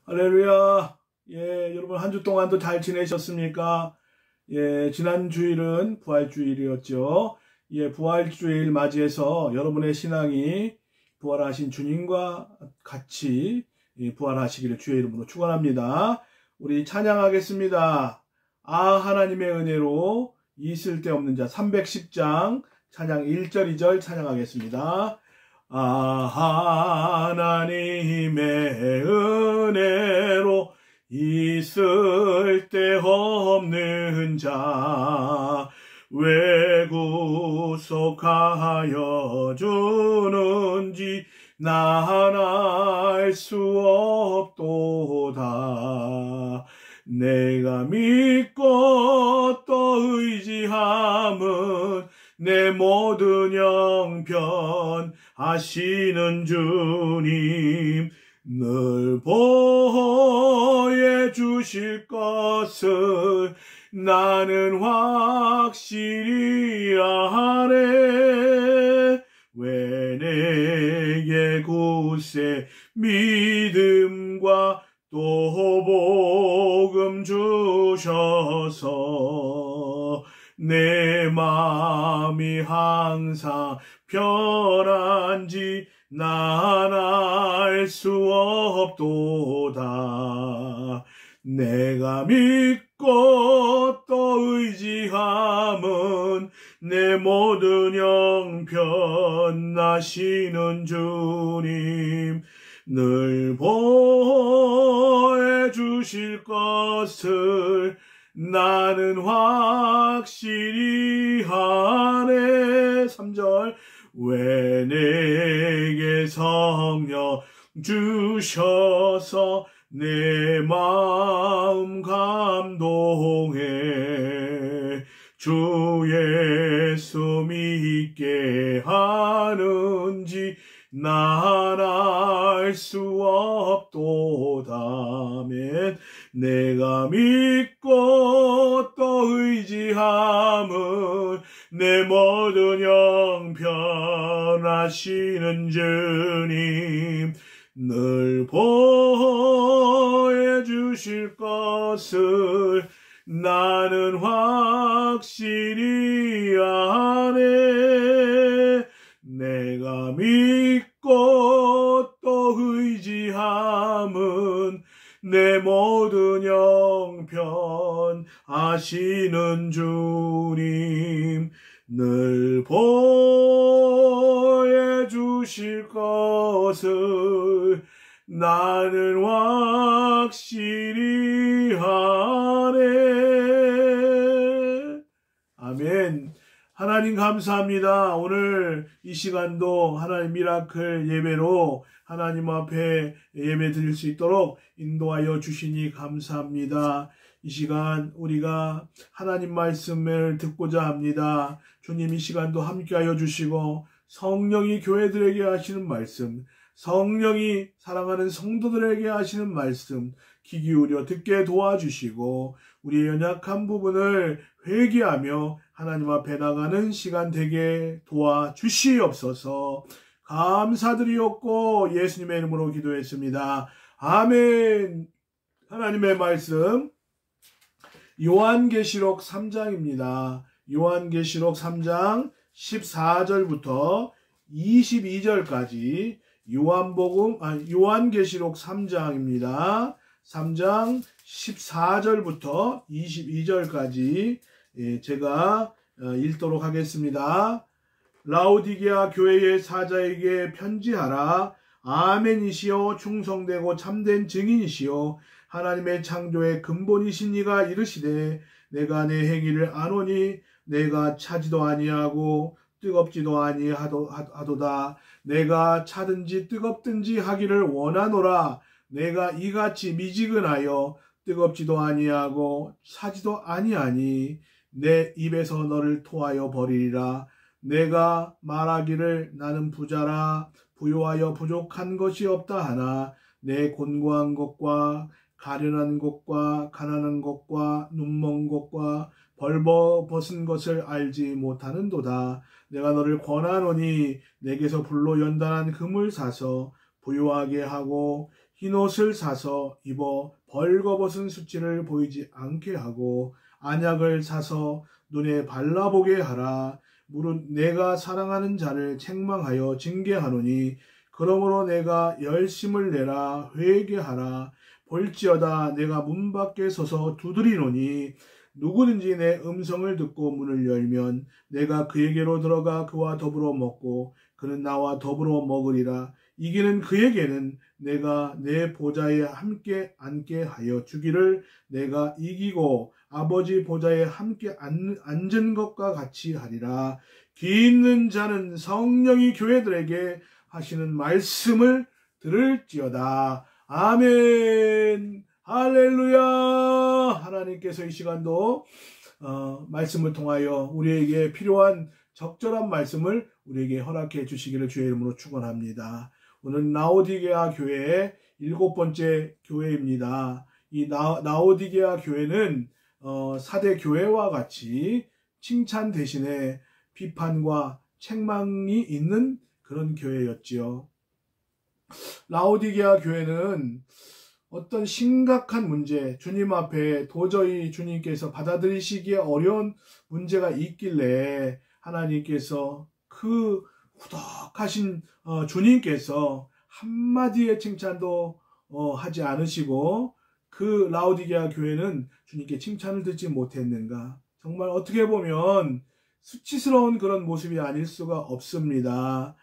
할렐루야. 여러분 한 주 동안도 잘 지내셨습니까? 지난 주일은 부활주일이었죠. 부활주일 맞이해서 여러분의 신앙이 부활하신 주님과 같이 부활하시기를 주의 이름으로 축원합니다. 우리 찬양하겠습니다. 하나님의 은혜로 있을데없는 자 310장 찬양 1절 2절 찬양하겠습니다. 하나님의 은혜로 있을 데 없는 자 왜 구속하여 주는지 난 알 수 없도다. 내가 믿고 또 의지함은 내 모든 형편 아시는 주님 늘 보호해 주실 것을 나는 확실히 아네. 왜 내게 굳세 믿음과 또 복음 주셔서 내 마음이 항상 편한지 난 알 수 없도다. 내가 믿고 또 의지함은 내 모든 형편 아시는 주님 늘 보호해 주실 것을 나는 확실히 아네. 3절 왜 내게 성령 주셔서 내 마음 감동해 주 예수 믿게 하는지 난 알 수 없도다. 아멘. 내가 믿고 또 의지함은 내 모든 형편 아시는 주님 늘 보호해 주실 것을 나는 확실히 아네. 내가 믿고 또 의지함은 내 모든 형편 아시는 주님 늘 보호해 주실 것을 나는 확실히 아네. 아멘. 하나님 감사합니다. 오늘 이 시간도 하나님 미라클 예배로 하나님 앞에 예배 드릴 수 있도록 인도하여 주시니 감사합니다. 이 시간 우리가 하나님 말씀을 듣고자 합니다. 주님 이 시간도 함께하여 주시고 성령이 교회들에게 하시는 말씀, 성령이 사랑하는 성도들에게 하시는 말씀 귀 기울여 듣게 도와주시고 우리의 연약한 부분을 회개하며 하나님 앞에 나가는 시간 되게 도와주시옵소서. 감사드리옵고 예수님의 이름으로 기도했습니다. 아멘. 하나님의 말씀 요한계시록 3장입니다. 요한계시록 3장 14절부터 22절까지 요한계시록 3장입니다. 3장 14절부터 22절까지 제가 읽도록 하겠습니다. 라오디게아 교회의 사자에게 편지하라. 아멘이시요 충성되고 참된 증인이시요 하나님의 창조의 근본이신 이가 이르시되 내가 내 행위를 아노니 내가 차지도 아니하고 뜨겁지도 아니하도다. 내가 차든지 뜨겁든지 하기를 원하노라. 내가 이같이 미지근하여 뜨겁지도 아니하고 차지도 아니하니 내 입에서 너를 토하여 버리리라. 내가 말하기를 나는 부자라 부요하여 부족한 것이 없다 하나 내 곤고한 것과 가련한 것과 가난한 것과 눈먼 것과 벌거벗은 것을 알지 못하는도다. 내가 너를 권하노니 내게서 불로 연단한 금을 사서 부유하게 하고 흰옷을 사서 입어 벌거벗은 수치를 보이지 않게 하고 안약을 사서 눈에 발라보게 하라. 무릇 내가 사랑하는 자를 책망하여 징계하노니 그러므로 내가 열심을 내라. 회개하라. 볼지어다 내가 문 밖에 서서 두드리노니 누구든지 내 음성을 듣고 문을 열면 내가 그에게로 들어가 그와 더불어 먹고 그는 나와 더불어 먹으리라. 이기는 그에게는 내가 내 보좌에 함께 앉게 하여 주기를. 내가 이기고 아버지 보좌에 함께 앉은 것과 같이 하리라. 귀 있는 자는 성령이 교회들에게 하시는 말씀을 들을지어다. 아멘. 할렐루야. 하나님께서 이 시간도 말씀을 통하여 우리에게 필요한 적절한 말씀을 우리에게 허락해 주시기를 주의 이름으로 축원합니다. 오늘 라오디게아 교회의 7번째 교회입니다. 이 라오디게아 교회는 4대 교회와 같이 칭찬 대신에 비판과 책망이 있는 그런 교회였지요. 라오디게아 교회는 어떤 심각한 문제, 주님 앞에 도저히 주님께서 받아들이시기에 어려운 문제가 있길래 하나님께서 그 후덕하신 주님께서 한마디의 칭찬도 하지 않으시고 그 라오디게아 교회는 주님께 칭찬을 듣지 못했는가. 정말 어떻게 보면 수치스러운 그런 모습이 아닐 수가 없습니다.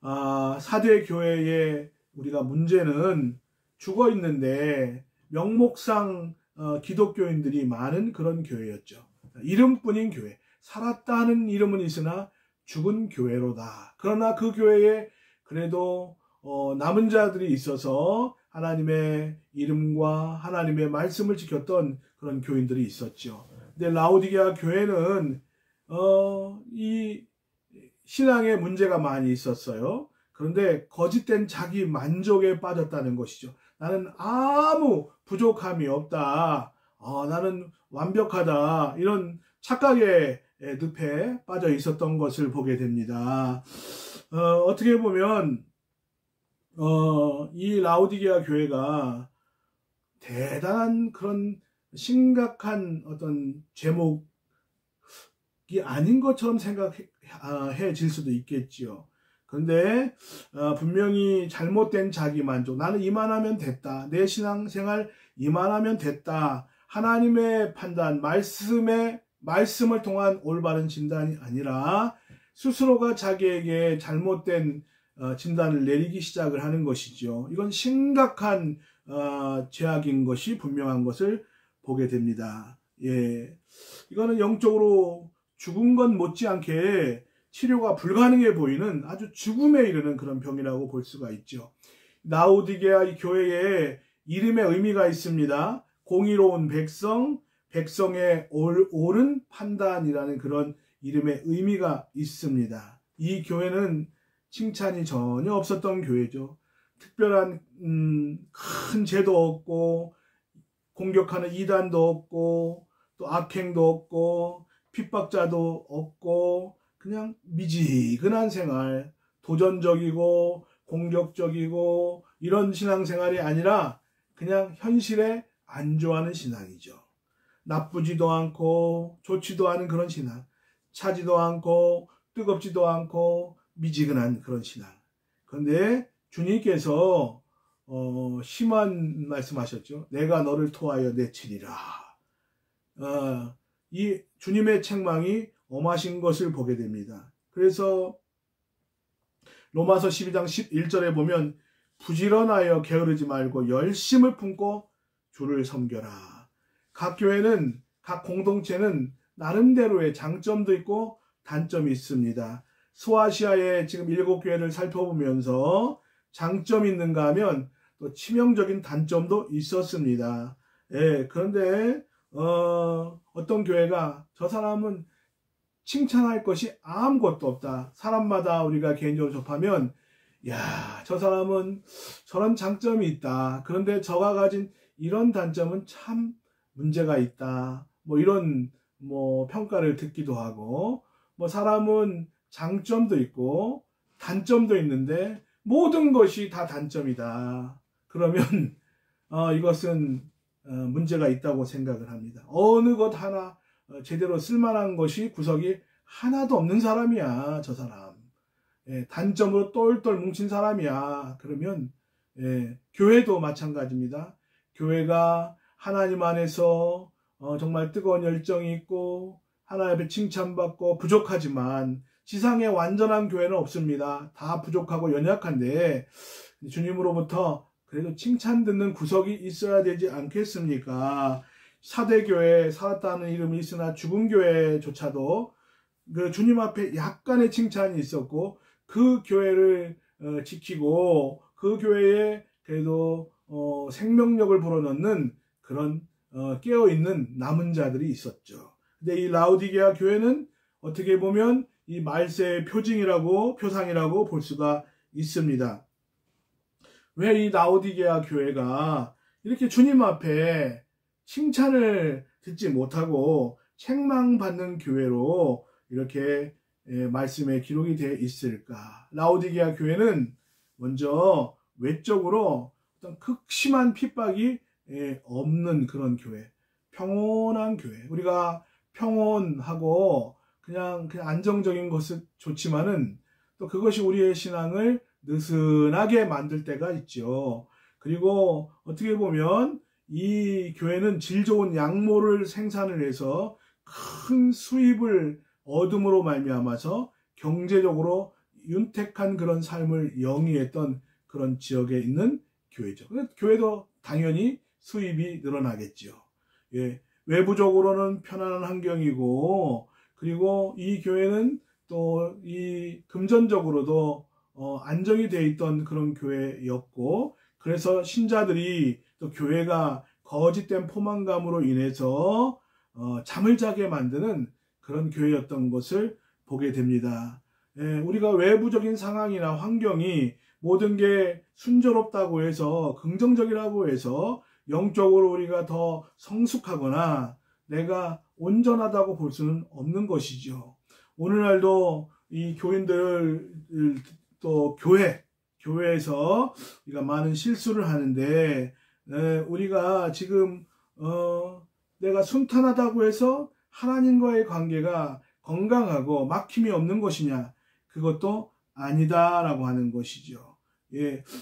4대 교회의 우리가 문제는 죽어 있는데 명목상 기독교인들이 많은 그런 교회였죠. 이름뿐인 교회, 살았다 하는 이름은 있으나 죽은 교회로다. 그러나 그 교회에 그래도 남은 자들이 있어서 하나님의 이름과 하나님의 말씀을 지켰던 그런 교인들이 있었죠. 근데 라오디게아 교회는 이 신앙에 문제가 많이 있었어요. 그런데 거짓된 자기 만족에 빠졌다는 것이죠. 나는 아무 부족함이 없다. 나는 완벽하다. 이런 착각의 늪에 빠져 있었던 것을 보게 됩니다. 어떻게 보면 이 라오디게아 교회가 대단한 그런 심각한 어떤 제목이 아닌 것처럼 생각해질 수도 있겠지요. 그런데 분명히 잘못된 자기 만족, 나는 이만하면 됐다, 내 신앙생활 이만하면 됐다, 하나님의 판단, 말씀을 통한 올바른 진단이 아니라 스스로가 자기에게 잘못된 진단을 내리기 시작을 하는 것이죠. 이건 심각한 죄악인 것이 분명한 것을 보게 됩니다. 예, 이거는 영적으로 죽은 것 못지않게 치료가 불가능해 보이는 아주 죽음에 이르는 그런 병이라고 볼 수가 있죠. 라오디게아 이 교회에 이름의 의미가 있습니다. 공의로운 백성, 백성의 옳은 판단이라는 그런 이름의 의미가 있습니다. 이 교회는 칭찬이 전혀 없었던 교회죠. 특별한 큰 죄도 없고 공격하는 이단도 없고 또 악행도 없고 핍박자도 없고 그냥 미지근한 생활, 도전적이고 공격적이고 이런 신앙생활이 아니라 그냥 현실에 안주하는 신앙이죠. 나쁘지도 않고 좋지도 않은 그런 신앙, 차지도 않고 뜨겁지도 않고 미지근한 그런 신앙. 그런데 주님께서 심한 말씀하셨죠. 내가 너를 토하여 내치리라. 이 주님의 책망이 엄하신 것을 보게 됩니다. 그래서 로마서 12장 11절에 보면 부지런하여 게으르지 말고 열심을 품고 주를 섬겨라. 각 교회는, 각 공동체는 나름대로의 장점도 있고 단점이 있습니다. 소아시아의 지금 7교회를 살펴보면서 장점이 있는가 하면 또 치명적인 단점도 있었습니다. 예, 그런데 어떤 교회가 저 사람은 칭찬할 것이 아무것도 없다. 사람마다 우리가 개인적으로 접하면 야, 저 사람은 저런 장점이 있다. 그런데 저가 가진 이런 단점은 참 문제가 있다. 뭐 이런 뭐 평가를 듣기도 하고, 뭐 사람은 장점도 있고 단점도 있는데 모든 것이 다 단점이다. 그러면 이것은 문제가 있다고 생각을 합니다. 어느 것 하나 제대로 쓸만한 것이 구석이 하나도 없는 사람이야, 저 사람. 단점으로 똘똘 뭉친 사람이야. 그러면 교회도 마찬가지입니다. 교회가 하나님 안에서 정말 뜨거운 열정이 있고 하나님 앞에 칭찬받고 부족하지만 지상에 완전한 교회는 없습니다. 다 부족하고 연약한데 주님으로부터 그래도 칭찬 듣는 구석이 있어야 되지 않겠습니까? 사대교회, 살았다는 이름이 있으나 죽은 교회조차도 그 주님 앞에 약간의 칭찬이 있었고 그 교회를 지키고 그 교회에 그래도 생명력을 불어넣는 그런 깨어있는 남은 자들이 있었죠. 근데 이 라오디게아 교회는 어떻게 보면 이 말세의 표상이라고 볼 수가 있습니다. 왜 이 라오디게아 교회가 이렇게 주님 앞에 칭찬을 듣지 못하고 책망받는 교회로 이렇게 말씀에 기록이 되어 있을까? 라오디게아 교회는 먼저 외적으로 어떤 극심한 핍박이 없는 그런 교회, 평온한 교회. 우리가 평온하고 그냥 안정적인 것은 좋지만은 또 그것이 우리의 신앙을 느슨하게 만들 때가 있죠. 그리고 어떻게 보면 이 교회는 질 좋은 양모를 생산을 해서 큰 수입을 얻음으로 말미암아서 경제적으로 윤택한 그런 삶을 영위했던 그런 지역에 있는 교회죠. 교회도 당연히 수입이 늘어나겠죠. 외부적으로는 편안한 환경이고, 그리고 이 교회는 또 이 금전적으로도 안정이 되어 있던 그런 교회였고, 그래서 신자들이 또 교회가 거짓된 포만감으로 인해서 잠을 자게 만드는 그런 교회였던 것을 보게 됩니다. 우리가 외부적인 상황이나 환경이 모든 게 순조롭다고 해서 긍정적이라고 해서 영적으로 우리가 더 성숙하거나 내가 온전하다고 볼 수는 없는 것이죠. 오늘날도 이 교인들 또 교회에서 우리가 많은 실수를 하는데 우리가 지금 내가 순탄하다고 해서 하나님과의 관계가 건강하고 막힘이 없는 것이냐? 그것도 아니다라고 하는 것이죠.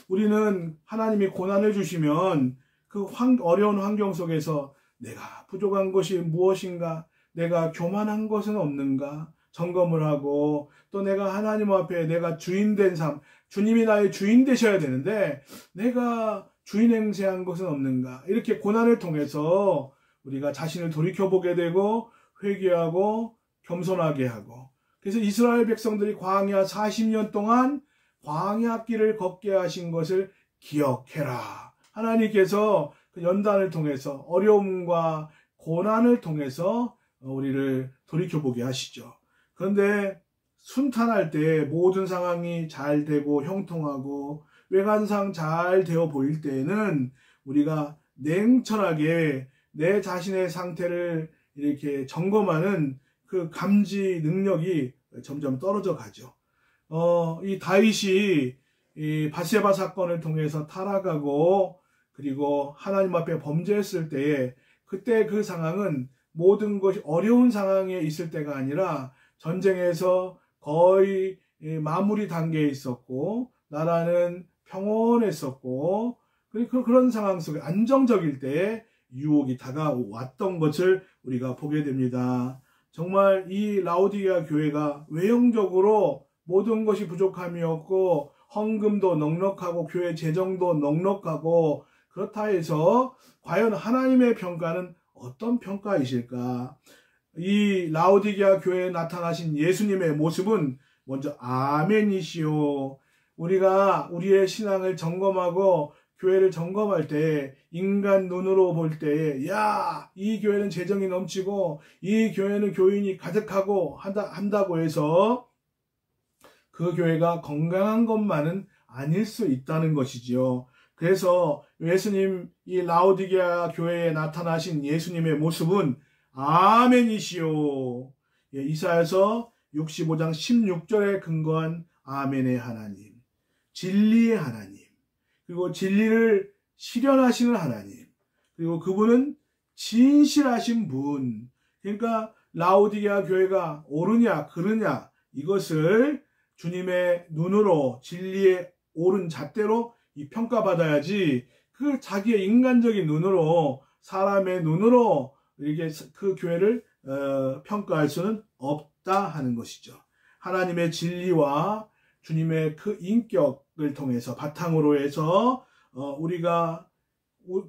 우리는 하나님이 고난을 주시면 그 어려운 환경 속에서 내가 부족한 것이 무엇인가? 내가 교만한 것은 없는가? 점검을 하고 또 내가 하나님 앞에 내가 주인된 삶, 주님이 나의 주인 되셔야 되는데 내가 주인 행세한 것은 없는가? 이렇게 고난을 통해서 우리가 자신을 돌이켜보게 되고 회개하고 겸손하게 하고, 그래서 이스라엘 백성들이 광야 40년 동안 광야길을 걷게 하신 것을 기억해라. 하나님께서 그 연단을 통해서 어려움과 고난을 통해서 우리를 돌이켜보게 하시죠. 그런데 순탄할 때 모든 상황이 잘 되고 형통하고 외관상 잘 되어 보일 때에는 우리가 냉철하게 내 자신의 상태를 이렇게 점검하는 그 감지 능력이 점점 떨어져 가죠. 이 다윗이 이 바세바 사건을 통해서 타락하고 그리고 하나님 앞에 범죄했을 때에 그때 그 상황은 모든 것이 어려운 상황에 있을 때가 아니라 전쟁에서 거의 마무리 단계에 있었고 나라는 평온했었고 그런 상황 속에 안정적일 때 유혹이 다가왔던 것을 우리가 보게 됩니다. 정말 이 라오디게아 교회가 외형적으로 모든 것이 부족함이었고 헌금도 넉넉하고 교회 재정도 넉넉하고 그렇다 해서 과연 하나님의 평가는 어떤 평가이실까? 이 라오디게아 교회에 나타나신 예수님의 모습은 먼저 아멘이시오. 우리가 우리의 신앙을 점검하고 교회를 점검할 때 인간 눈으로 볼 때 야, 이 교회는 재정이 넘치고 이 교회는 교인이 가득하고 한다고 해서 그 교회가 건강한 것만은 아닐 수 있다는 것이지요. 그래서 예수님 이 라오디게아 교회에 나타나신 예수님의 모습은 아멘이시오. 예, 이사야서 65장 16절에 근거한 아멘의 하나님, 진리의 하나님, 그리고 진리를 실현하시는 하나님, 그리고 그분은 진실하신 분. 그러니까 라오디게아 교회가 옳으냐 그르냐 이것을 주님의 눈으로 진리의 옳은 잣대로 이 평가받아야지, 그 자기의 인간적인 눈으로, 사람의 눈으로 이렇게 그 교회를 평가할 수는 없다 하는 것이죠. 하나님의 진리와 주님의 그 인격을 통해서 바탕으로 해서 우리가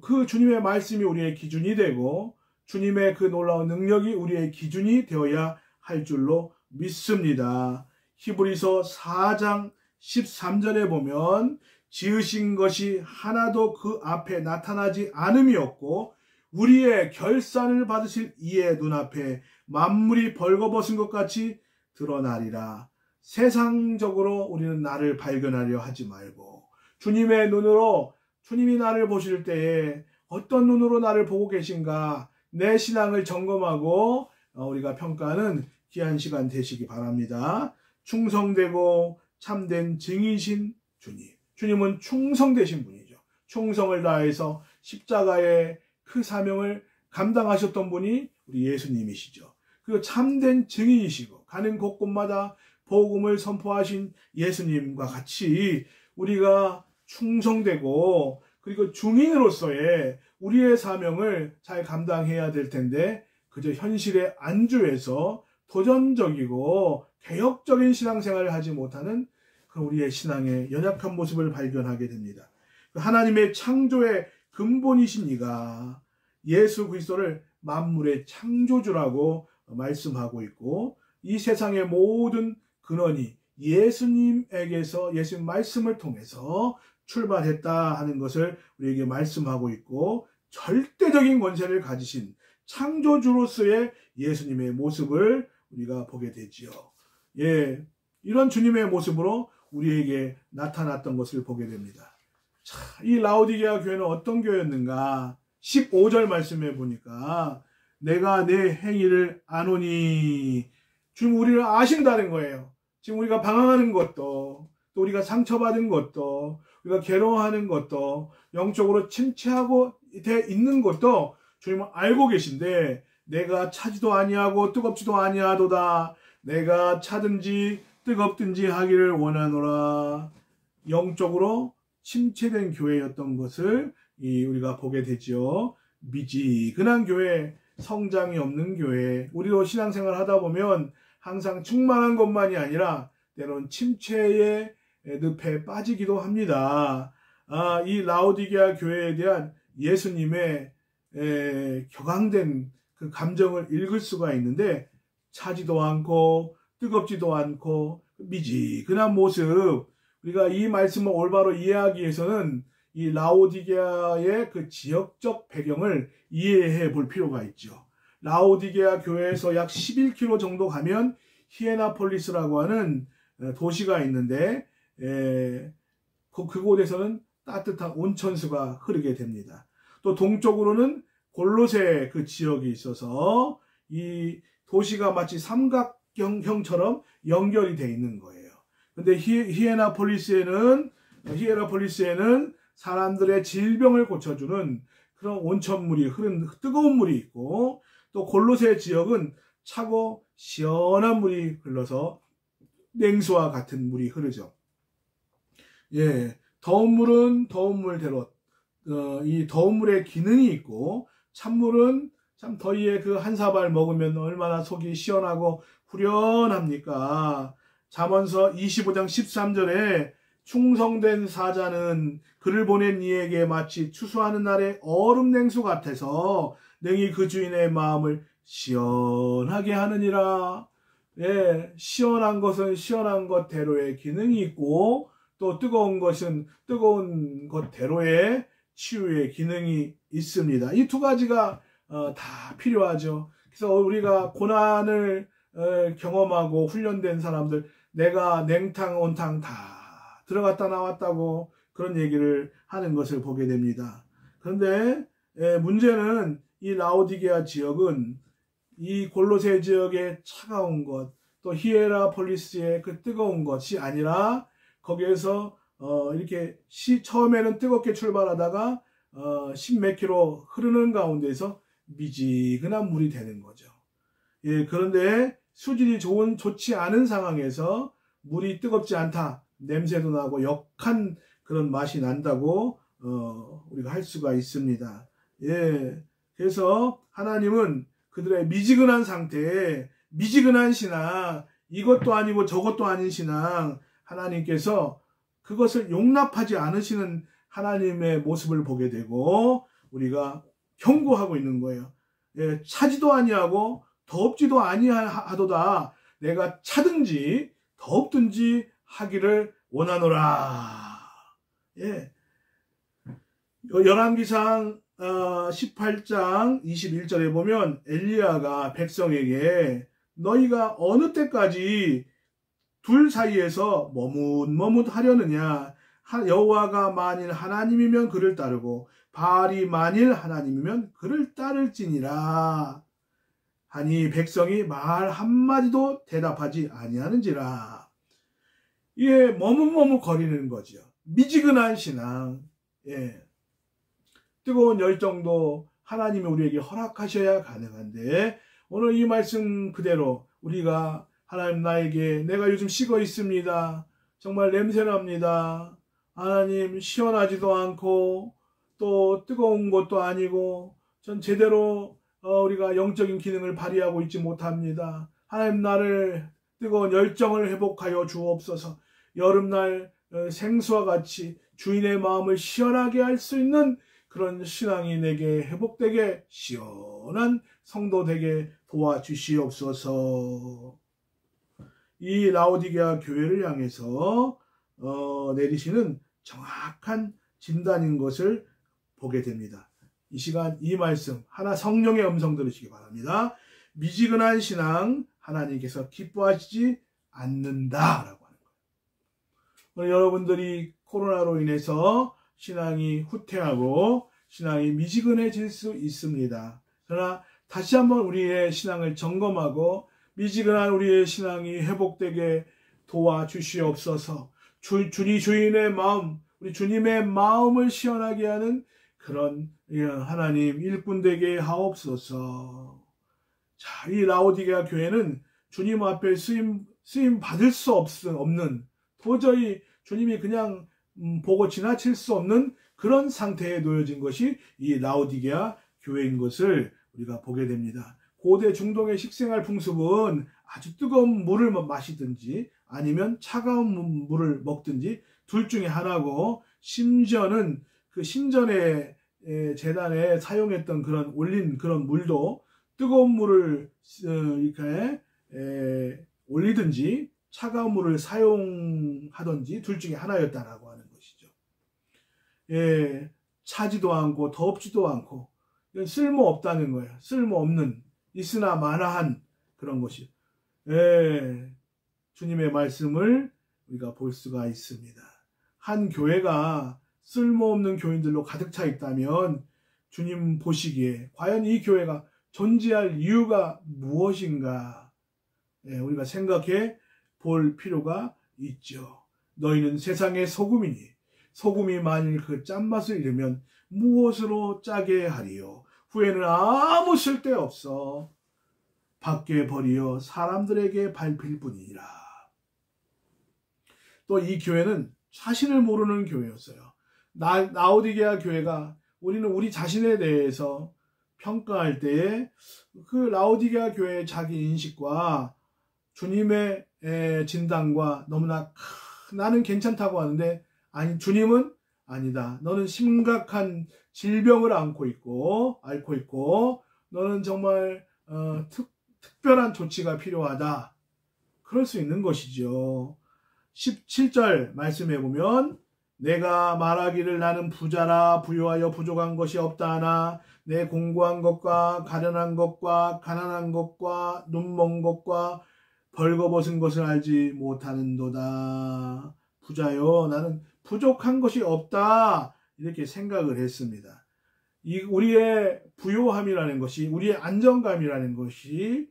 그 주님의 말씀이 우리의 기준이 되고 주님의 그 놀라운 능력이 우리의 기준이 되어야 할 줄로 믿습니다. 히브리서 4장 13절에 보면 지으신 것이 하나도 그 앞에 나타나지 않음이 없고 우리의 결산을 받으실 이의 눈앞에 만물이 벌거벗은 것 같이 드러나리라. 세상적으로 우리는 나를 발견하려 하지 말고 주님의 눈으로, 주님이 나를 보실 때에 어떤 눈으로 나를 보고 계신가, 내 신앙을 점검하고 우리가 평가하는 귀한 시간 되시기 바랍니다. 충성되고 참된 증인이신 주님, 주님은 충성되신 분이죠. 충성을 다해서 십자가의 그 사명을 감당하셨던 분이 우리 예수님이시죠. 그리고 참된 증인이시고 가는 곳곳마다 복음을 선포하신 예수님과 같이 우리가 충성되고 그리고 중인으로서의 우리의 사명을 잘 감당해야 될 텐데 그저 현실에 안주해서 도전적이고 개혁적인 신앙생활을 하지 못하는 그런 우리의 신앙의 연약한 모습을 발견하게 됩니다. 하나님의 창조의 근본이신 이가 예수 그리스도를 만물의 창조주라고 말씀하고 있고 이 세상의 모든 근원이 예수님에게서, 예수님 말씀을 통해서 출발했다 하는 것을 우리에게 말씀하고 있고 절대적인 권세를 가지신 창조주로서의 예수님의 모습을 우리가 보게 되지요. 예, 이런 주님의 모습으로 우리에게 나타났던 것을 보게 됩니다. 자, 이 라오디게아 교회는 어떤 교회였는가? 15절 말씀해 보니까 내가 내 행위를 아노니, 지금 우리를 아신다는 거예요. 지금 우리가 방황하는 것도, 또 우리가 상처받은 것도, 우리가 괴로워하는 것도, 영적으로 침체하고 돼 있는 것도 주님은 알고 계신데 내가 차지도 아니하고 뜨겁지도 아니하도다. 내가 차든지 뜨겁든지 하기를 원하노라. 영적으로 침체된 교회였던 것을 우리가 보게 되죠. 미지근한 교회, 성장이 없는 교회, 우리도 신앙생활 하다 보면 항상 충만한 것만이 아니라 때론 침체의 늪에 빠지기도 합니다. 이 라오디게아 교회에 대한 예수님의 격앙된 그 감정을 읽을 수가 있는데 차지도 않고 뜨겁지도 않고 미지근한 모습, 우리가 이 말씀을 올바로 이해하기 위해서는 이 라오디게아의 그 지역적 배경을 이해해 볼 필요가 있죠. 라오디게아 교회에서 약 11km 정도 가면 히에나폴리스라고 하는 도시가 있는데 그곳에서는 따뜻한 온천수가 흐르게 됩니다. 또 동쪽으로는 골로새 그 지역이 있어서 이 도시가 마치 삼각형처럼 연결이 되어 있는 거예요. 근데 히에나폴리스에는 사람들의 질병을 고쳐주는 그런 온천물이 흐르는 뜨거운 물이 있고, 또 골로새 지역은 차고 시원한 물이 흘러서 냉수와 같은 물이 흐르죠. 예, 더운 물은 더운 물대로 이 더운 물의 기능이 있고, 찬물은 참 더위에 그 한 사발 먹으면 얼마나 속이 시원하고 후련합니까? 잠언서 25장 13절에 충성된 사자는 그를 보낸 이에게 마치 추수하는 날의 얼음 냉수 같아서 능히 그 주인의 마음을 시원하게 하느니라. 예, 시원한 것은 시원한 것대로의 기능이 있고, 또 뜨거운 것은 뜨거운 것대로의 치유의 기능이 있습니다. 이 두 가지가 다 필요하죠. 그래서 우리가 고난을 경험하고 훈련된 사람들, 내가 냉탕 온탕 다 들어갔다 나왔다고 그런 얘기를 하는 것을 보게 됩니다. 그런데 문제는 이 라오디게아 지역은 이 골로새 지역의 차가운 것, 또 히에라폴리스의 그 뜨거운 것이 아니라 거기에서 이렇게 처음에는 뜨겁게 출발하다가 십몇 킬로 흐르는 가운데서 미지근한 물이 되는 거죠. 예, 그런데 수질이 좋지 않은 상황에서 물이 뜨겁지 않다, 냄새도 나고 역한 그런 맛이 난다고 우리가 할 수가 있습니다. 예, 그래서 하나님은 그들의 미지근한 상태에 미지근한 신앙, 이것도 아니고 저것도 아닌 신앙, 하나님께서 그것을 용납하지 않으시는 하나님의 모습을 보게 되고 우리가 경고하고 있는 거예요. 예, 차지도 아니하고 덥지도 아니하도다 내가 차든지 덥든지 하기를 원하노라. 예. 열왕기상 18장 21절에 보면 엘리야가 백성에게 너희가 어느 때까지 둘 사이에서 머뭇머뭇하려느냐, 여호와가 만일 하나님이면 그를 따르고 바알이 만일 하나님이면 그를 따를지니라 하니 백성이 말 한마디도 대답하지 아니하는지라. 이게 머뭇머뭇 거리는 거죠. 미지근한 신앙. 예. 뜨거운 열정도 하나님이 우리에게 허락하셔야 가능한데 오늘 이 말씀 그대로 우리가 하나님 나에게 내가 요즘 식어 있습니다. 정말 냄새납니다. 하나님 시원하지도 않고 또 뜨거운 것도 아니고 전 제대로 우리가 영적인 기능을 발휘하고 있지 못합니다. 하나님 나를 뜨거운 열정을 회복하여 주옵소서. 여름날 생수와 같이 주인의 마음을 시원하게 할 수 있는 그런 신앙이 내게 회복되게 시원한 성도 되게 도와주시옵소서. 이 라오디게아 교회를 향해서 내리시는 정확한 진단인 것을 보게 됩니다. 이 시간 이 말씀 하나 성령의 음성 들으시기 바랍니다. 미지근한 신앙 하나님께서 기뻐하시지 않는다라고 하는 거예요. 오늘 여러분들이 코로나로 인해서 신앙이 후퇴하고 신앙이 미지근해질 수 있습니다. 그러나 다시 한번 우리의 신앙을 점검하고 미지근한 우리의 신앙이 회복되게 도와주시옵소서. 주인의 마음, 우리 주님의 마음을 시원하게 하는 그런 하나님 일꾼 되게 하옵소서. 자, 이 라오디게아 교회는 주님 앞에 쓰임 받을 수 없는 도저히 주님이 그냥 보고 지나칠 수 없는 그런 상태에 놓여진 것이 이 라오디게아 교회인 것을 우리가 보게 됩니다. 고대 중동의 식생활 풍습은 아주 뜨거운 물을 마시든지 아니면 차가운 물을 먹든지 둘 중에 하나고, 심지어는 그 신전의 제단에 사용했던 그런 올린 그런 물도 뜨거운 물을 이렇게 올리든지 차가운 물을 사용하든지 둘 중에 하나였다라고 하는 것이죠. 예, 차지도 않고 덥지도 않고 쓸모없다는 거예요. 쓸모없는 있으나 마나한 그런 것이. 예, 주님의 말씀을 우리가 볼 수가 있습니다. 한 교회가 쓸모없는 교인들로 가득 차 있다면 주님 보시기에 과연 이 교회가 존재할 이유가 무엇인가, 예, 우리가 생각해 볼 필요가 있죠. 너희는 세상의 소금이니 소금이 만일 그 짠맛을 잃으면 무엇으로 짜게 하리요? 후에는 아무 쓸데없어 밖에 버리어 사람들에게 밟힐 뿐이니라. 또 이 교회는 자신을 모르는 교회였어요. 라오디게아 교회가 우리는 우리 자신에 대해서 평가할 때에 그 라오디게아 교회의 자기 인식과 주님의 진단과 너무나 나는 괜찮다고 하는데, 아니, 주님은 아니다. 너는 심각한 질병을 앓고 있고 너는 정말 특별한 조치가 필요하다. 그럴 수 있는 것이죠. 17절 말씀해 보면 내가 말하기를 나는 부자라 부유하여 부족한 것이 없다 하나 내 공고한 것과 가련한 것과 가난한 것과 눈먼 것과 벌거벗은 것을 알지 못하는도다. 부자요, 나는 부족한 것이 없다, 이렇게 생각을 했습니다. 우리의 부요함이라는 것이, 우리의 안정감이라는 것이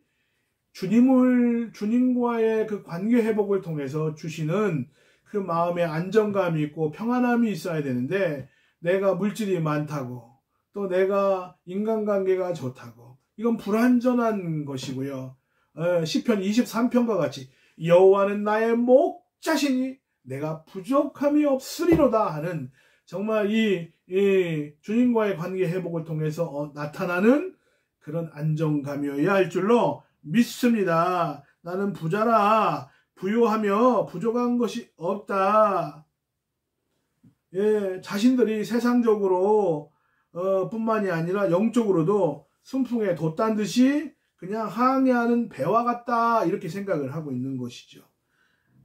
주님과의 그 관계 회복을 통해서 주시는 그 마음의 안정감이 있고 평안함이 있어야 되는데, 내가 물질이 많다고, 또 내가 인간관계가 좋다고, 이건 불완전한 것이고요. 시편 23편과 같이 여호와는 나의 목자시니 내가 부족함이 없으리로다 하는, 정말 이 주님과의 관계 회복을 통해서 나타나는 그런 안정감이어야 할 줄로 믿습니다. 나는 부자라, 부요하며 부족한 것이 없다. 예, 자신들이 세상적으로 뿐만이 아니라 영적으로도 순풍에 돛단 듯이 그냥 항해하는 배와 같다, 이렇게 생각을 하고 있는 것이죠.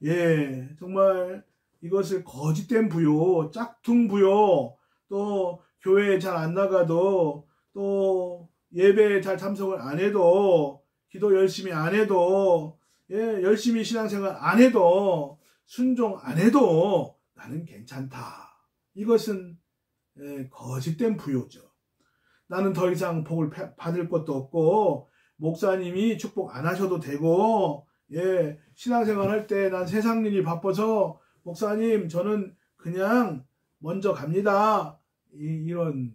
예, 정말 이것을 거짓된 부요, 짝퉁 부요, 또 교회에 잘 안 나가도, 또 예배에 잘 참석을 안 해도, 기도 열심히 안 해도, 예, 열심히 신앙생활 안 해도, 순종 안 해도 나는 괜찮다. 이것은 거짓된 부요죠. 나는 더 이상 복을 받을 것도 없고, 목사님이 축복 안 하셔도 되고, 예, 신앙생활 할 때 난 세상 일이 바빠서 목사님 저는 그냥 먼저 갑니다. 이런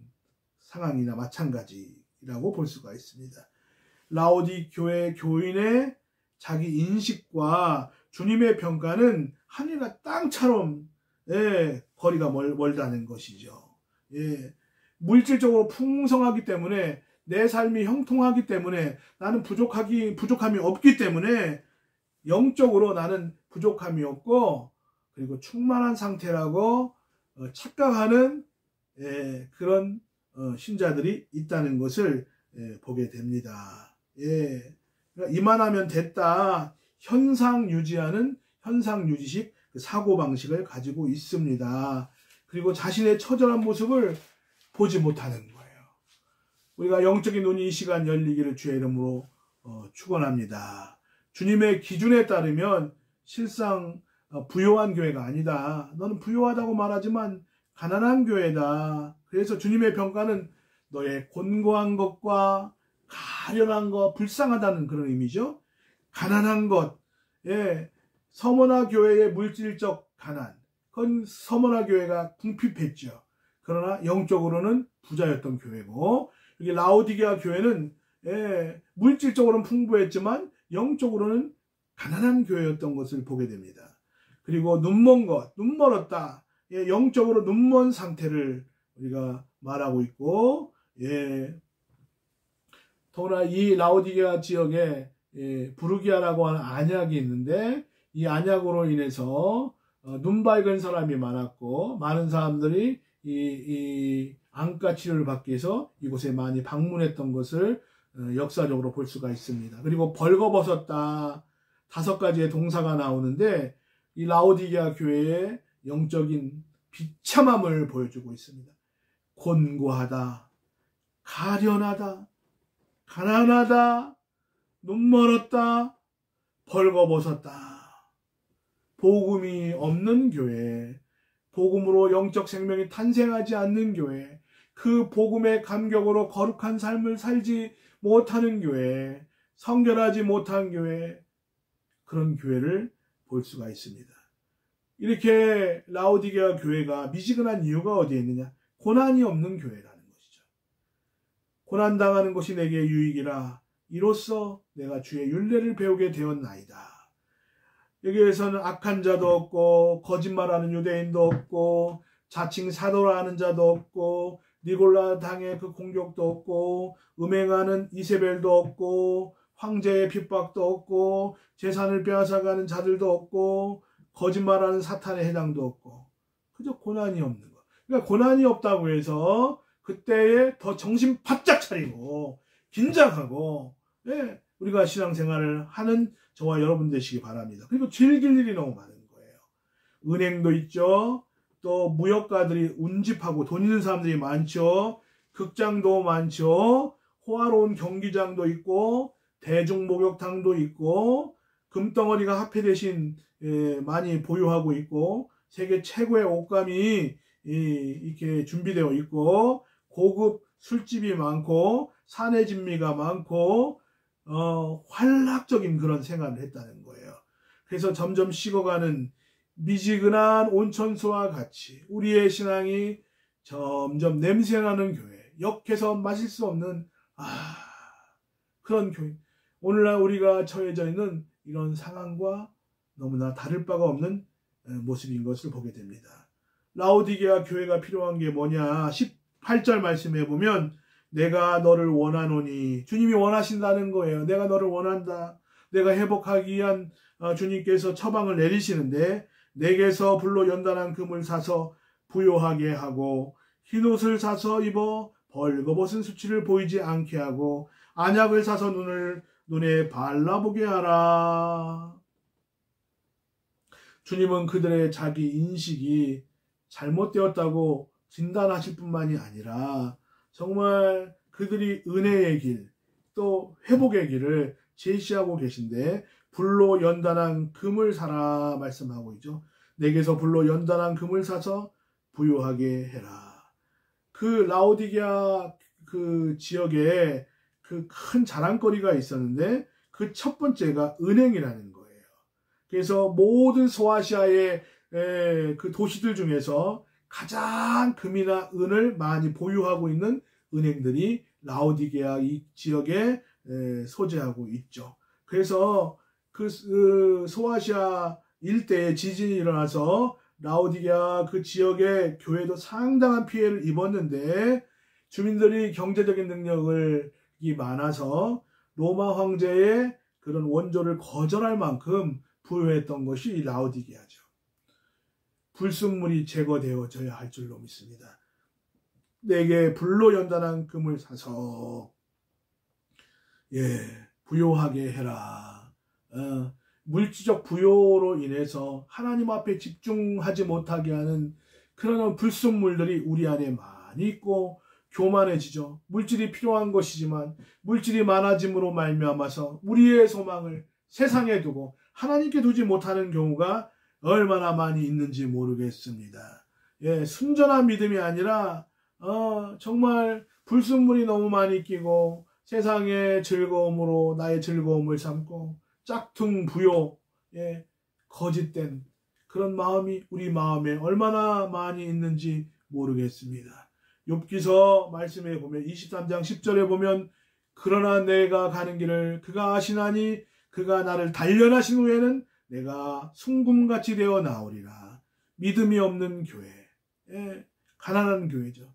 상황이나 마찬가지라고 볼 수가 있습니다. 라오디 교회 교인의 자기 인식과 주님의 평가는 하늘과 땅처럼, 예, 거리가 멀다는 것이죠. 예, 물질적으로 풍성하기 때문에, 내 삶이 형통하기 때문에, 나는 부족함이 없기 때문에 영적으로 나는 부족함이 없고, 그리고 충만한 상태라고 착각하는 그런 신자들이 있다는 것을 보게 됩니다. 예, 그러니까 이만하면 됐다, 현상 유지식 사고방식을 가지고 있습니다. 그리고 자신의 처절한 모습을 보지 못하는 거예요. 우리가 영적인 눈이 이 시간 열리기를 주의 이름으로 축원합니다. 주님의 기준에 따르면 실상 부요한 교회가 아니다. 너는 부요하다고 말하지만 가난한 교회다. 그래서 주님의 평가는 너의 곤고한 것과 가련한 것, 불쌍하다는 그런 의미죠. 가난한 것, 예, 서머나 교회의 물질적 가난, 그건 서머나 교회가 궁핍했죠. 그러나 영적으로는 부자였던 교회고, 여기 라오디게아 교회는 물질적으로는 풍부했지만 영적으로는 가난한 교회였던 것을 보게 됩니다. 그리고 눈먼 것, 눈멀었다. 예, 영적으로 눈먼 상태를 우리가 말하고 있고, 예, 더구나 이 라오디게아 지역에 부르기아라고 하는 안약이 있는데, 이 안약으로 인해서 눈 밝은 사람이 많았고, 많은 사람들이 이 안과 치료를 받기 위해서 이곳에 많이 방문했던 것을 역사적으로 볼 수가 있습니다. 그리고 벌거벗었다, 5가지의 동사가 나오는데, 이 라오디게아 교회의 영적인 비참함을 보여주고 있습니다. 곤고하다, 가련하다, 가난하다, 눈멀었다, 벌거벗었다. 복음이 없는 교회, 복음으로 영적 생명이 탄생하지 않는 교회, 그 복음의 감격으로 거룩한 삶을 살지 못하는 교회, 성결하지 못한 교회, 그런 교회를 볼 수가 있습니다. 이렇게 라오디게아 교회가 미지근한 이유가 어디에 있느냐? 고난이 없는 교회라는 것이죠. 고난당하는 것이 내게 유익이라 이로써 내가 주의 율례를 배우게 되었나이다. 여기에서는 악한 자도 없고, 거짓말하는 유대인도 없고, 자칭 사도라 하는 자도 없고, 니골라 당의 그 공격도 없고, 음행하는 이세벨도 없고, 황제의 핍박도 없고, 재산을 빼앗아가는 자들도 없고, 거짓말하는 사탄의 해당도 없고, 그저 고난이 없는 것. 그러니까 고난이 없다고 해서 그때에 더 정신 바짝 차리고 긴장하고, 예, 우리가 신앙생활을 하는 저와 여러분 되시기 바랍니다. 그리고 즐길 일이 너무 많은 거예요. 은행도 있죠. 또 무역가들이 운집하고 돈 있는 사람들이 많죠. 극장도 많죠. 호화로운 경기장도 있고, 대중목욕탕도 있고, 금덩어리가 화폐 대신 많이 보유하고 있고, 세계 최고의 옷감이 이렇게 준비되어 있고, 고급 술집이 많고 사내 진미가 많고 활락적인 그런 생활을 했다는 거예요. 그래서 점점 식어가는 미지근한 온천수와 같이 우리의 신앙이 점점 냄새나는 교회, 역해서 마실 수 없는 그런 교회. 오늘날 우리가 처해져 있는 이런 상황과 너무나 다를 바가 없는 모습인 것을 보게 됩니다. 라오디게아 교회가 필요한 게 뭐냐? 18절 말씀해 보면 내가 너를 원하노니, 주님이 원하신다는 거예요. 내가 너를 원한다. 내가 회복하기 위한 주님께서 처방을 내리시는데 내게서 불로 연단한 금을 사서 부요하게 하고 흰옷을 사서 입어 벌거벗은 수치를 보이지 않게 하고 안약을 사서 눈에 발라보게 하라. 주님은 그들의 자기 인식이 잘못되었다고 진단하실 뿐만이 아니라 정말 그들이 은혜의 길, 또 회복의 길을 제시하고 계신데 불로 연단한 금을 사라 말씀하고 있죠. 내게서 불로 연단한 금을 사서 부요하게 해라. 그 라오디게아 그 지역에 그 큰 자랑거리가 있었는데 그 첫 번째가 은행이라는 거예요. 그래서 모든 소아시아의 그 도시들 중에서 가장 금이나 은을 많이 보유하고 있는 은행들이 라오디게아 이 지역에 소재하고 있죠. 그래서 그 소아시아 일대에 지진이 일어나서 라오디게아 그 지역의 교회도 상당한 피해를 입었는데 주민들이 경제적인 능력이 많아서 로마 황제의 그런 원조를 거절할 만큼 부유했던 것이 라오디게아죠. 불순물이 제거되어져야 할 줄로 믿습니다. 내게 불로 연단한 금을 사서 부요하게 해라. 물질적 부요로 인해서 하나님 앞에 집중하지 못하게 하는 그런 불순물들이 우리 안에 많이 있고 교만해지죠. 물질이 필요한 것이지만 물질이 많아짐으로 말미암아서 우리의 소망을 세상에 두고 하나님께 두지 못하는 경우가 얼마나 많이 있는지 모르겠습니다. 순전한 믿음이 아니라 정말 불순물이 너무 많이 끼고 세상의 즐거움으로 나의 즐거움을 삼고 짝퉁 부요, 거짓된 그런 마음이 우리 마음에 얼마나 많이 있는지 모르겠습니다. 욥기서 말씀에 보면 23장 10절에 보면 그러나 내가 가는 길을 그가 아시나니 그가 나를 단련하신 후에는 내가 순금같이 되어 나오리라. 믿음이 없는 교회, 가난한 교회죠.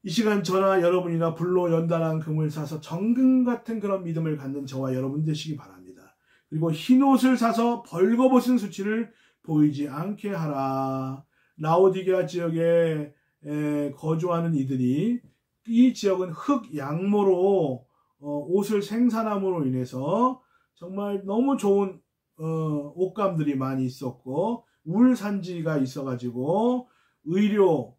이 시간 저나 여러분이나 불로 연단한 금을 사서 정금 같은 그런 믿음을 갖는 저와 여러분 되시기 바랍니다. 그리고 흰옷을 사서 벌거벗은 수치를 보이지 않게 하라. 라오디게아 지역에 거주하는 이들이 이 지역은 흙 양모로 옷을 생산함으로 인해서 정말 너무 좋은 옷감들이 많이 있었고 울 산지가 있어가지고 의류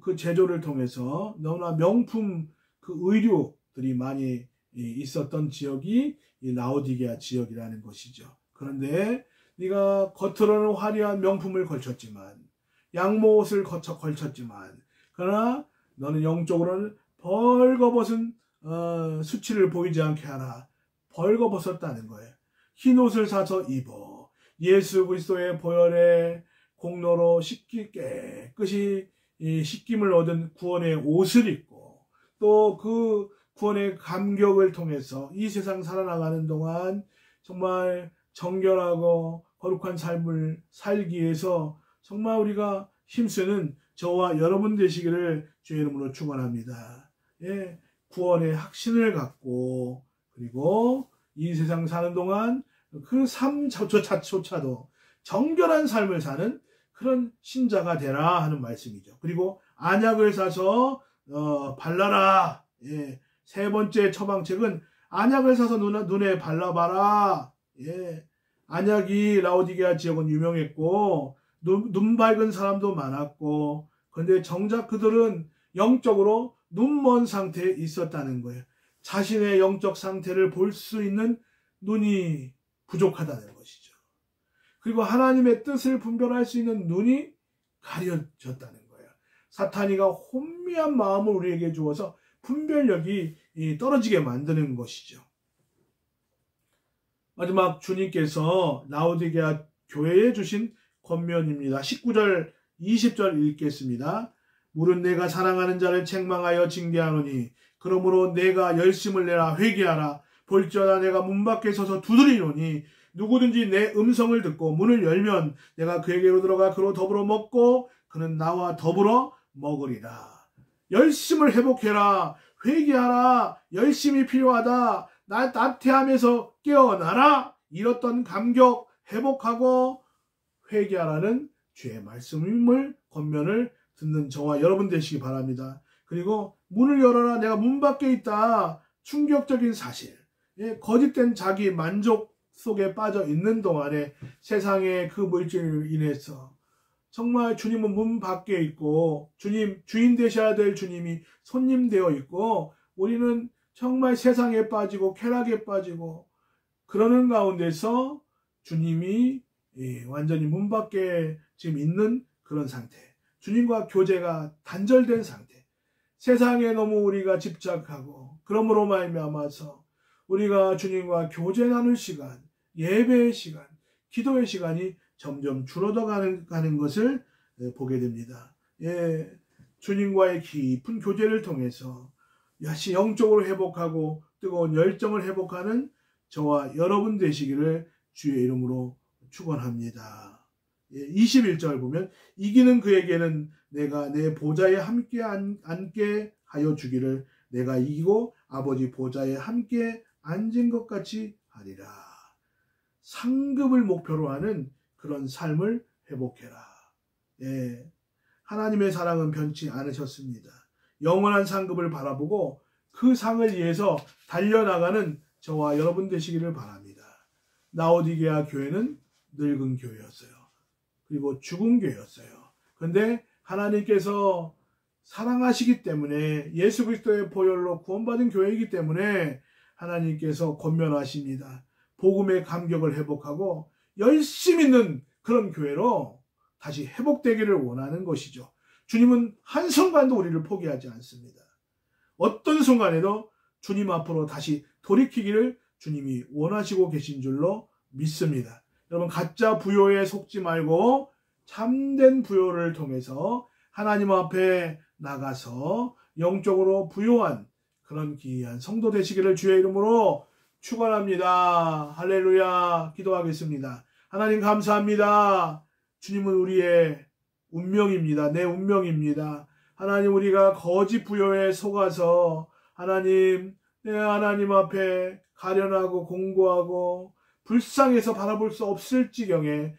그 제조를 통해서 너무나 명품 그 의류들이 많이 있었던 지역이 이 라오디게아 지역이라는 것이죠. 그런데 네가 겉으로는 화려한 명품을 걸쳤지만 양모옷을 걸쳤지만 그러나 너는 영적으로는 벌거벗은 수치를 보이지 않게 하라. 벌거벗었다는 거예요. 흰옷을 사서 입어. 예수 그리스도의 보혈의 공로로 깨끗이 씻김을 얻은 구원의 옷을 입고 또 그 구원의 감격을 통해서 이 세상 살아나가는 동안 정말 정결하고 거룩한 삶을 살기 위해서 정말 우리가 힘쓰는 저와 여러분 되시기를 주의 이름으로 축원합니다. 구원의 확신을 갖고 그리고 이 세상 사는 동안 그 삶조차도 정결한 삶을 사는 그런 신자가 되라 하는 말씀이죠. 그리고 안약을 사서 발라라. 세 번째 처방책은 안약을 사서 눈에 발라봐라. 안약이 라오디게아 지역은 유명했고 눈 밝은 사람도 많았고 그런데 정작 그들은 영적으로 눈먼 상태에 있었다는 거예요. 자신의 영적 상태를 볼 수 있는 눈이 부족하다는 것이죠. 그리고 하나님의 뜻을 분별할 수 있는 눈이 가려졌다는 거예요. 사탄이가 혼미한 마음을 우리에게 주어서 분별력이 떨어지게 만드는 것이죠. 마지막 주님께서 라오디게아 교회에 주신 권면입니다. 19절 20절 읽겠습니다. 물은 내가 사랑하는 자를 책망하여 징계하노니 그러므로 내가 열심을 내라 회개하라. 볼지어다 내가 문 밖에 서서 두드리노니 누구든지 내 음성을 듣고 문을 열면 내가 그에게로 들어가 그로 더불어 먹고 그는 나와 더불어 먹으리라. 열심을 회복해라. 회개하라. 열심이 필요하다. 나태함에서 깨어나라. 잃었던 감격 회복하고 회개하라는 주의 말씀을 권면을 듣는 저와 여러분 되시기 바랍니다. 그리고 문을 열어라. 내가 문 밖에 있다. 충격적인 사실. 거짓된 자기 만족 속에 빠져 있는 동안에 세상의 그 물질로 인해서 정말 주님은 문 밖에 있고 주인 되셔야 될 주님이 손님 되어 있고 우리는 정말 세상에 빠지고 쾌락에 빠지고 그러는 가운데서 주님이 완전히 문 밖에 지금 있는 그런 상태. 주님과 교제가 단절된 상태. 세상에 너무 우리가 집착하고 그러므로 말미암아서 우리가 주님과 교제 나눌 시간, 예배의 시간, 기도의 시간이 점점 줄어들어 가는 것을 보게 됩니다. 주님과의 깊은 교제를 통해서 다시 영적으로 회복하고 뜨거운 열정을 회복하는 저와 여러분 되시기를 주의 이름으로 축원합니다. 21절 보면 이기는 그에게는 내가 내 보좌에 함께 앉게 하여 주기를 내가 이기고 아버지 보좌에 함께 앉은 것 같이 하리라. 상급을 목표로 하는 그런 삶을 회복해라. 하나님의 사랑은 변치 않으셨습니다. 영원한 상급을 바라보고 그 상을 위해서 달려나가는 저와 여러분 되시기를 바랍니다. 라오디게아 교회는 늙은 교회였어요. 그리고 죽은 교회였어요. 그런데 하나님께서 사랑하시기 때문에 예수 그리스도의 보혈로 구원받은 교회이기 때문에 하나님께서 권면하십니다. 복음의 감격을 회복하고 열심 있는 그런 교회로 다시 회복되기를 원하는 것이죠. 주님은 한순간도 우리를 포기하지 않습니다. 어떤 순간에도 주님 앞으로 다시 돌이키기를 주님이 원하시고 계신 줄로 믿습니다. 여러분 가짜 부요에 속지 말고 참된 부요를 통해서 하나님 앞에 나가서 영적으로 부요한 그런 귀한 성도 되시기를 주의 이름으로 축원합니다. 할렐루야. 기도하겠습니다. 하나님 감사합니다. 주님은 우리의 운명입니다. 내 운명입니다. 하나님 우리가 거짓 부요에 속아서 하나님 내 하나님 앞에 가련하고 공고하고 불쌍해서 바라볼 수 없을 지경에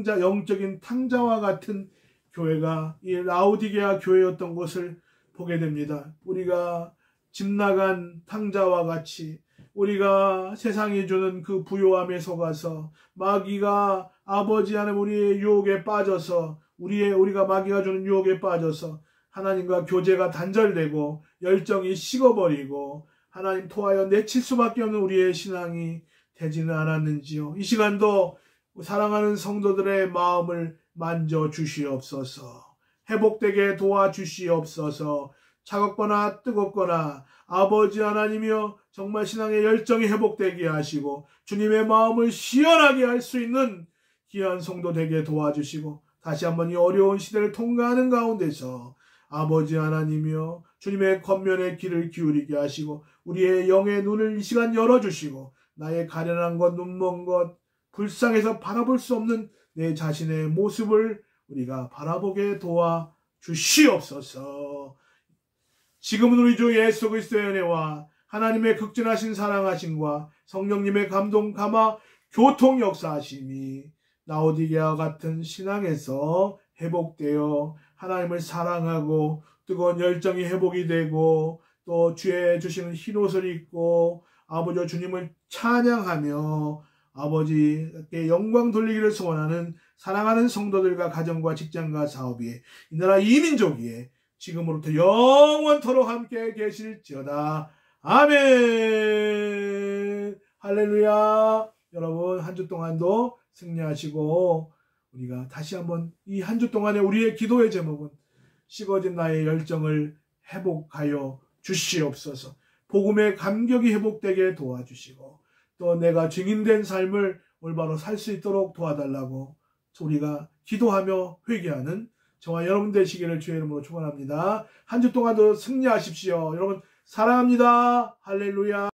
영적인 탕자와 같은 교회가 이 라오디게아 교회였던 것을 보게 됩니다. 우리가 집 나간 탕자와 같이 우리가 세상이 주는 그 부요함에 속아서 마귀가 아버지 하나님 우리의 유혹에 빠져서 우리가 마귀가 주는 유혹에 빠져서 하나님과 교제가 단절되고 열정이 식어버리고 하나님 토하여 내칠 수밖에 없는 우리의 신앙이 되지는 않았는지요. 이 시간도 사랑하는 성도들의 마음을 만져 주시옵소서. 회복되게 도와주시옵소서. 차갑거나 뜨겁거나 아버지 하나님이여 정말 신앙의 열정이 회복되게 하시고 주님의 마음을 시원하게 할 수 있는 귀한 성도 되게 도와주시고 다시 한번 이 어려운 시대를 통과하는 가운데서 아버지 하나님이여 주님의 겉면의 귀를 기울이게 하시고 우리의 영의 눈을 이 시간 열어주시고 나의 가련한 것, 눈먼 것, 불쌍해서 바라볼 수 없는 내 자신의 모습을 우리가 바라보게 도와주시옵소서. 지금은 우리 주 예수 그리스도의 은혜와 하나님의 극진하신 사랑하심과 성령님의 감동 감화 교통 역사하심이 라오디게아 같은 신앙에서 회복되어 하나님을 사랑하고 뜨거운 열정이 회복이 되고 또 주의 주시는 흰옷을 입고 아버지 주님을 찬양하며 아버지께 영광 돌리기를 소원하는 사랑하는 성도들과 가정과 직장과 사업 위에 이 나라 이민족 위에 지금으로부터 영원토록 함께 계실지어다. 아멘. 할렐루야. 여러분 한 주 동안도 승리하시고 우리가 다시 한번 이 한 주 동안에 우리의 기도의 제목은 식어진 나의 열정을 회복하여 주시옵소서. 복음의 감격이 회복되게 도와주시고 또 내가 증인된 삶을 올바로 살 수 있도록 도와달라고 우리가 기도하며 회개하는 저와 여러분 되시기를 주의 이름으로 축원합니다. 한 주 동안도 승리하십시오. 여러분 사랑합니다. 할렐루야.